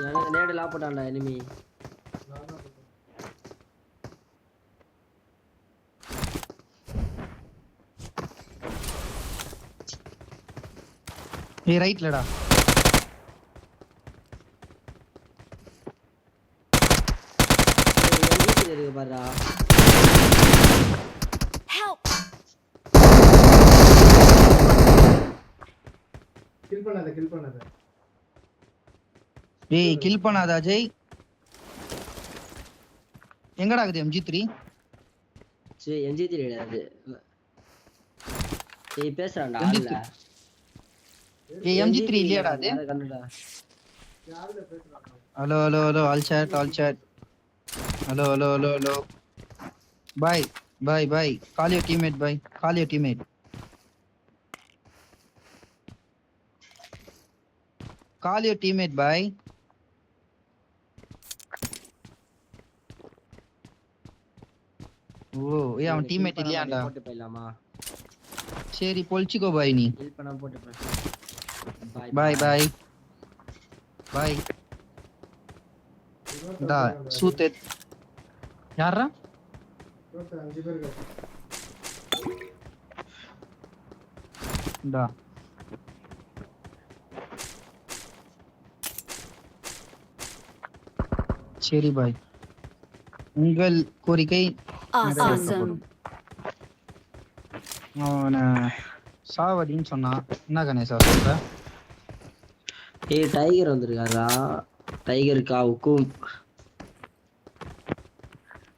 எனக்கு நேடு லா போட்டான்டா எனிமி. ஏய் ரைட்லடா. இருக்கு பாருடா. கில் பண்ணாத. ஏய் கில் பண்ணாத அஜய். எங்கடா இருக்குது MG3? சரி MG3 கிடையாது. ஏய் பேசுறான்டா MG3. ஆல்ல. ஏய் MG3 இல்லையாடா அது? கண்டுடா. யாருல பேசுறாங்க? Hello hello hello all chat. Hello. Bye. Call your teammate, bye. Call your teammate. Call your teammate, bye. ஓ ஏய் அவன் டீம்மேட் இல்லையாடா? போட்டு போயிடலாமா? சரி பொளிச்சுக்கோ பாய் நீ. ஹெல்ப் பண்ணா போட்டு போ. பை. டா சூதே. யாரா? 5 பேர் இருக்காங்க. டா. சரி பாய். உங்கள் கோரிக்கை awesome. அவன சாவடின்னு சொன்னா என்ன கணேசா சொல்ற? ஏய் டைகர் வந்திருக்காரா? டைகர் காவுக்கும்.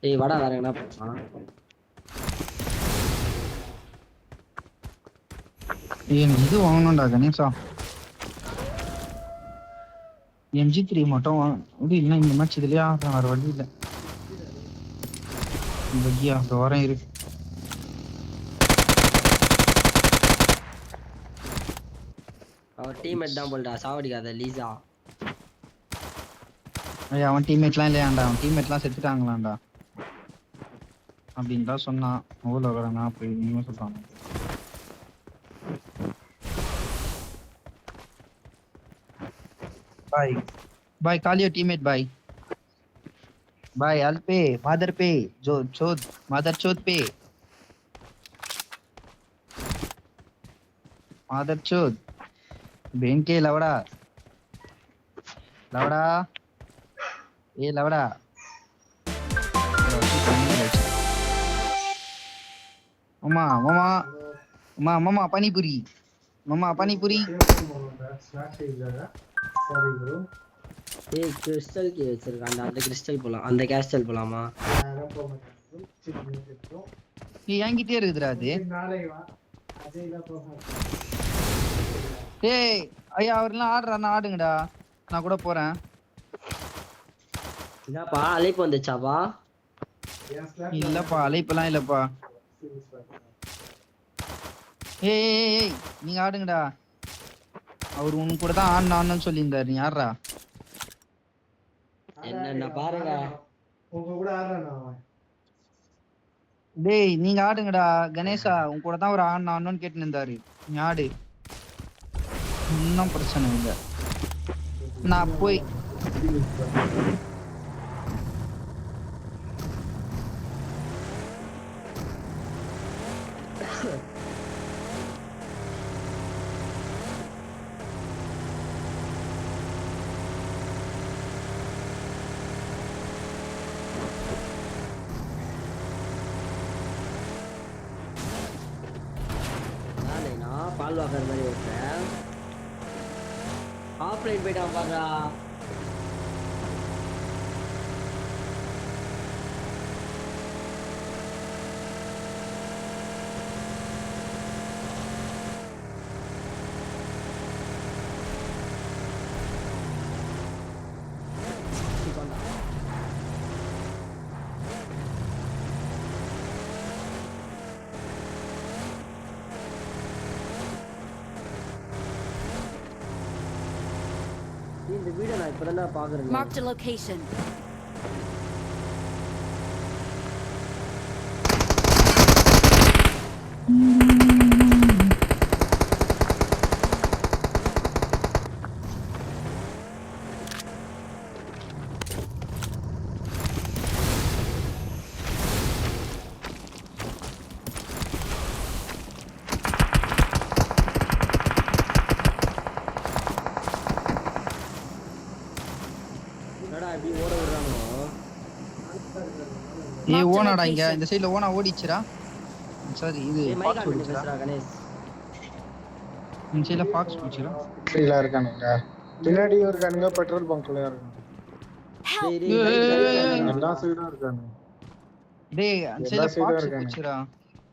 ஏய் வாடா வேற என்ன பண்ணலாம்? ஏய் இது வாங்கணும்டா கணேசா. MG3 மட்டும் இது இல்ல இந்த மேட்ச் இதுலயா வேற வழி இல்ல. பகியா வரேன் இரு. அவர் டீம்மேட் தான் போல்டா சாவடிக்காத லீசா. ஐயா அவன் டீம்மேட்லாம் இல்லையாண்டா, அவன் டீம்மேட்லாம் செத்துட்டாங்களாண்டா அப்படின்னு தான் சொன்னான். அவ்வளோ வரேண்ணா அப்படி நீங்க சொல்றாங்க. By call your teammate by अल पे मदर पे जो चोद मदर चोद पे मदर चोद बहन के लवड़ा ये लवड़ा मामा पानी पूरी சாரி ப்ரோ. ஏய் கிறிஸ்டல் கீ வச்சிருக்கான்டா. அந்த கிறிஸ்டல் போலாம். அந்த கேஸ்டல் போலாமா? நான் போக மாட்டேன். நீ என்கிட்டே இருக்குதுடா அது. நாளைக்கு வா. அஜய் தான் போறோம். ஏய் ஐயா அவர்லாம் ஆடுறானா ஆடுங்கடா. நான் கூட போறேன். என்னப்பா அழைப்பு வந்துச்சாப்பா? இல்லப்பா அழைப்பெல்லாம் இல்லப்பா. ஏய் நீங்க ஆடுங்கடா. அவர் உன் கூட தான் ஆடணும்னு சொல்லியிருந்தாரு. நீ யாரா? என்ன பாருங்க. உங்க கூட ஆடுறானா அவன்? டேய் நீங்க ஆடுங்கடா. கணேசா உன் கூட தான் ஒரு ஆடணும்னு கேட்டு இருந்தாரு. நீ ஆடு. ஒன்னும் பிரச்சனை இல்லை. நான் போய் பால் வாக்குற மாதிரி ஓட்டுறேன். ஆஃப்லைன் போயிட்டான் பாருடா. இந்த வீடியோ நான் இப்பதான் பாக்குறேன். Marked a location. என்னடா இப்படி ஓட விடுறானோ? ஏய் ஓனாடா இங்க இந்த சைடுல ஓனா ஓடிச்சுடா. சாரி இது ஏய் மைக் ஃபாக்ஸ் ஆன் பண்ணி ஓடிச்சுடா. பேசுறா கணேஷ். இந்த சைடுல ஃபாக்ஸ் ஓடிச்சுடா. கீழ இருக்கானுங்க. பின்னாடியும் இருக்கானுங்க, பெட்ரோல் பங்க்ல இருக்கானுங்க. டேய் டேய் ரைட் எல்லா சைடும் இருக்கானுங்க. டேய் அந்த எல்லா சைடுல side ஃபாக்ஸ் இருக்கானே. ஓடிச்சுடா.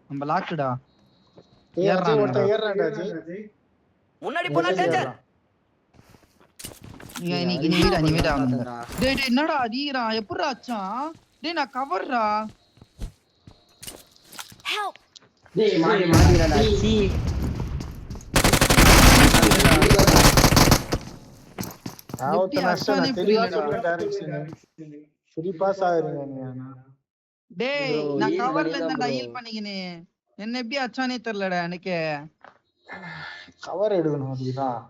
நம்ம லாக்குடா. ஏய் அஜய் ஏறானுடா. ஒருத்தன் ஏறான்டா அஜய். முன்னாடி போனா டேஞ்சர். நீ வீடா அவனுங்க. டேய் டேய் என்னடா அடிக்குறா? எப்படிடா அச்சான்? டேய் நான் கவர்றா. Help! டேய் மாட்டிடா சி. ஆவத்த நஷ்டம் அச்சானே தெளிவா புரியலடா. சொல்ற டைரக்ஷன். 3 பாஸ் ஆயிருங்க நீ ஆனா. டேய் Bro, நான் heal கவர்ல பண்ணிதான் இருந்தா bro. ஹீல் பண்ணிக்கினே. என்ன எப்படி அச்சானே தெரியலடா எனக்கு. கவர் எடுக்கணும் அதுதான்.